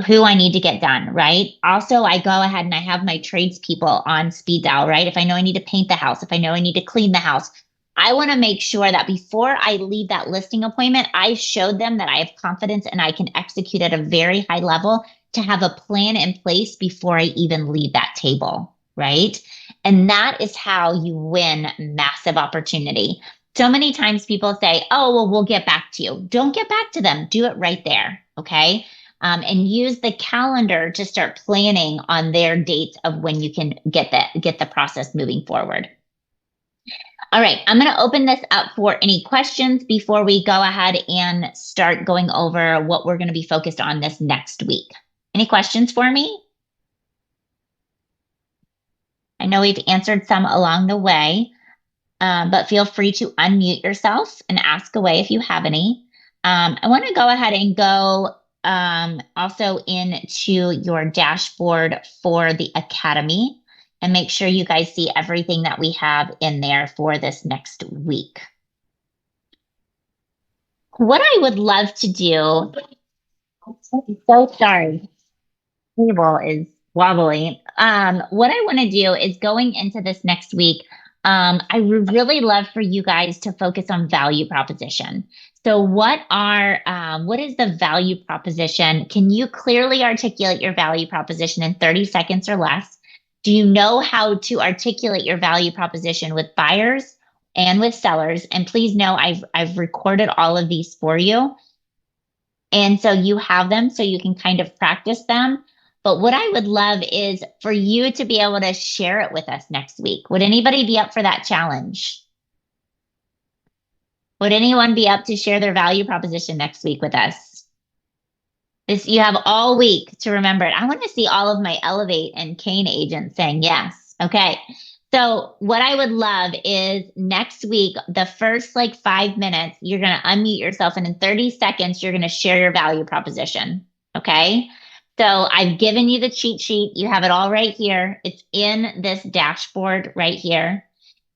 Speaker 1: who I need to get done, right? Also, I go ahead and I have my tradespeople on speed dial, right? If I know I need to paint the house, if I know I need to clean the house, I want to make sure that before I leave that listing appointment, I showed them that I have confidence and I can execute at a very high level to have a plan in place before I even leave that table, right? And that is how you win massive opportunity. So many times people say, oh, well, we'll get back to you. Don't get back to them. Do it right there, okay? And use the calendar to start planning on their dates of when you can get the process moving forward. All right, I'm going to open this up for any questions before we go ahead and start going over what we're going to be focused on this next week. Any questions for me? I know we've answered some along the way, but feel free to unmute yourself and ask away if you have any. I want to go ahead and go also into your dashboard for the Academy and make sure you guys see everything that we have in there for this next week. What I would love to do, I'm so sorry, table is wobbly. What I want to do is going into this next week, I would really love for you guys to focus on value proposition. So what is the value proposition? Can you clearly articulate your value proposition in 30 seconds or less? Do you know how to articulate your value proposition with buyers and with sellers? And please know I've recorded all of these for you. And so you have them so you can kind of practice them. But what I would love is for you to be able to share it with us next week. Would anybody be up for that challenge? Would anyone be up to share their value proposition next week with us? You have all week to remember it. I want to see all of my Elevate and Kane agents saying yes. Okay. So what I would love is next week, the first 5 minutes, you're going to unmute yourself and in 30 seconds, you're going to share your value proposition. Okay. So I've given you the cheat sheet. You have it all right here. It's in this dashboard right here.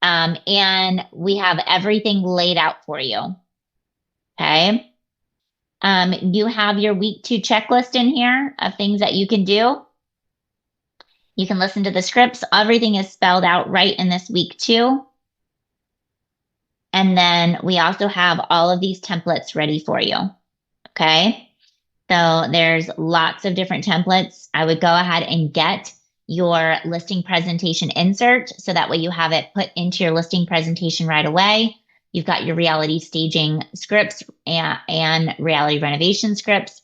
Speaker 1: And we have everything laid out for you. Okay. You have your week 2 checklist in here of things that you can do. You can listen to the scripts. Everything is spelled out right in this week 2. And then we also have all of these templates ready for you. Okay. So there's lots of different templates. I would go ahead and get your listing presentation insert so that way you have it put into your listing presentation right away. You've got your reality staging scripts and reality renovation scripts,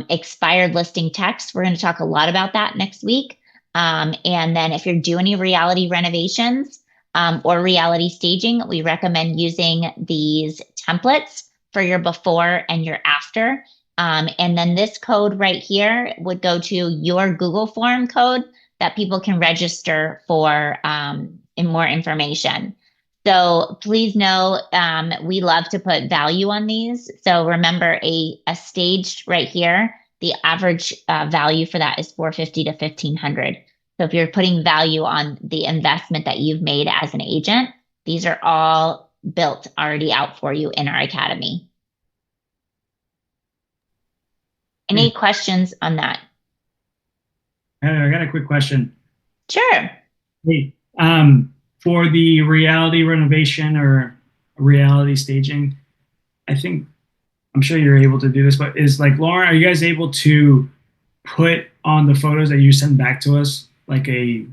Speaker 1: expired listing text. We're going to talk a lot about that next week. And then if you're doing any reality renovations or reality staging, we recommend using these templates for your before and your after. And then this code right here would go to your Google form code that people can register for in more information. So please know we love to put value on these. So remember a staged right here, the average value for that is $450 to $1,500. So if you're putting value on the investment that you've made as an agent, these are all built already out for you in our academy. Any questions on that?
Speaker 8: I got a quick question.
Speaker 1: Sure.
Speaker 8: Hey, for the reality renovation or reality staging, I think I'm sure you're able to do this, but is like Lauren, are you guys able to put on the photos that you send back to us like a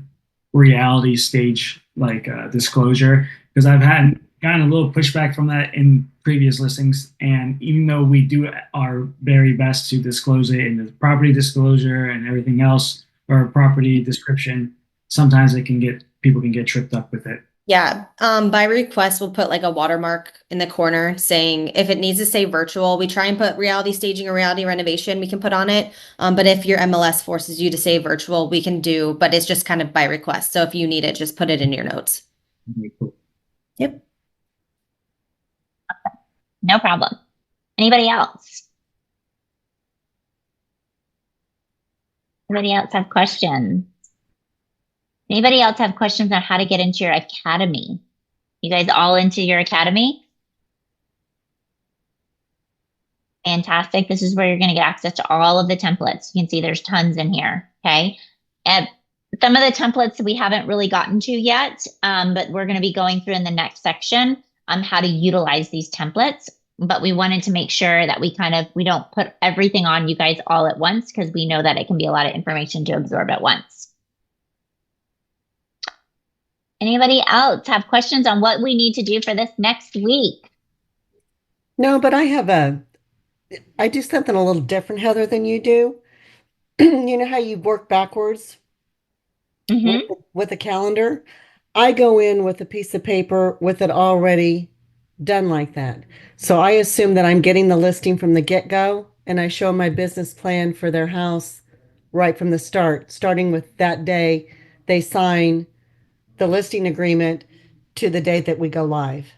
Speaker 8: reality stage like disclosure? Because I've had gotten a little pushback from that in previous listings, and even though we do our very best to disclose it in the property disclosure and everything else, or property description, sometimes it can get people can get tripped up with it.
Speaker 2: Yeah, by request, we'll put like a watermark in the corner saying if it needs to say virtual, we try and put reality staging or reality renovation, we can put on it. But if your MLS forces you to say virtual, we can do, but it's just kind of by request. So if you need it, just put it in your notes.
Speaker 8: Okay, cool.
Speaker 2: Yep.
Speaker 1: No problem. Anybody else? Anybody else have questions? Anybody else have questions on how to get into your academy? You guys all into your academy? Fantastic. This is where you're going to get access to all of the templates. You can see there's tons in here. Okay. And some of the templates we haven't really gotten to yet, but we're going to be going through in the next section on how to utilize these templates. But we wanted to make sure that we don't put everything on you guys all at once, because we know that it can be a lot of information to absorb at once. Anybody else have questions on what we need to do for this next week?
Speaker 9: No, but I do something a little different, Heather, than you do. You know how you work backwards
Speaker 1: Mm-hmm.
Speaker 9: with a calendar? I go in with a piece of paper with it already done like that. So I assume that I'm getting the listing from the get-go, and I show my business plan for their house right from the start, starting with that day they sign the listing agreement to the date that we go live.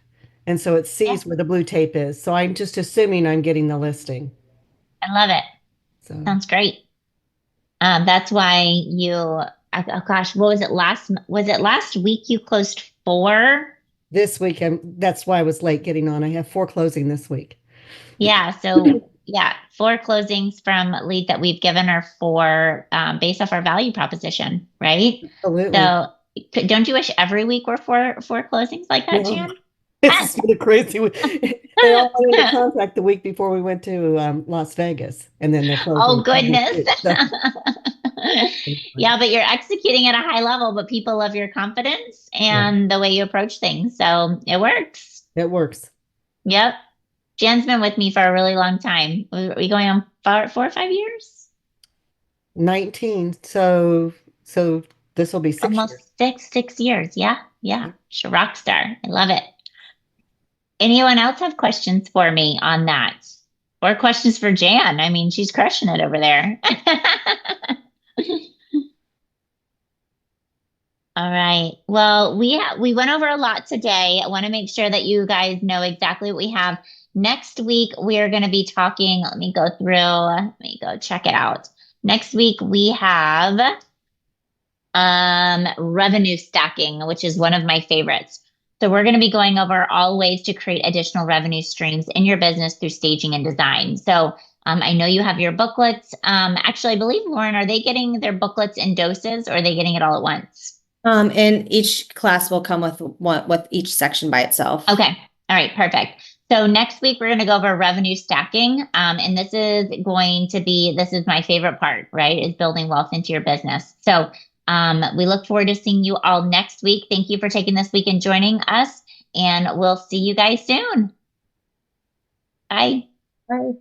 Speaker 9: And so it
Speaker 1: Yeah,
Speaker 9: sees where the blue tape is. So I'm just assuming I'm getting the listing.
Speaker 1: I love it.
Speaker 9: So
Speaker 1: Sounds great. That's why oh gosh, what was it was it last week you closed 4?
Speaker 9: this week, that's why I was late getting on. I have 4 closing this week.
Speaker 1: Yeah. So yeah, 4 closings from leads that we've given are for, based off our value proposition, right?
Speaker 9: Absolutely.
Speaker 1: So don't you wish every week were 4 closings like that,
Speaker 9: No.
Speaker 1: Jan?
Speaker 9: It's been a crazy week. They all went into contract the week before we went to Las Vegas, and then they're closing.
Speaker 1: Oh goodness.
Speaker 9: So,
Speaker 1: Yeah, but you're executing at a high level, but people love your confidence and the way you approach things. So it works.
Speaker 9: it works.
Speaker 1: Yep. Jan's been with me for a really long time. Are we going on 4 or 5 years?
Speaker 9: 19. So this will be 6
Speaker 1: Almost
Speaker 9: years.
Speaker 1: 6 years. Yeah. Yeah. She's a rock star. I love it. Anyone else have questions for me on that? Or questions for Jan? I mean, she's crushing it over there. All right. Well, we went over a lot today. I want to make sure that you guys know exactly what we have. Next week, we are going to be talking. Let me go through. Let me go check it out. Next week, we have revenue stacking, which is one of my favorites. So we're going to be going over all ways to create additional revenue streams in your business through staging and design. So I know you have your booklets. Actually, I believe, Lauren, are they getting their booklets in doses, or are they getting it all at once?
Speaker 2: And each class will come with each section by itself.
Speaker 1: Okay. All right. Perfect. So next week, we're going to go over revenue stacking. And this is my favorite part, right? Is building wealth into your business. So we look forward to seeing you all next week. Thank you for taking this week and joining us. And we'll see you guys soon. Bye.
Speaker 2: Bye.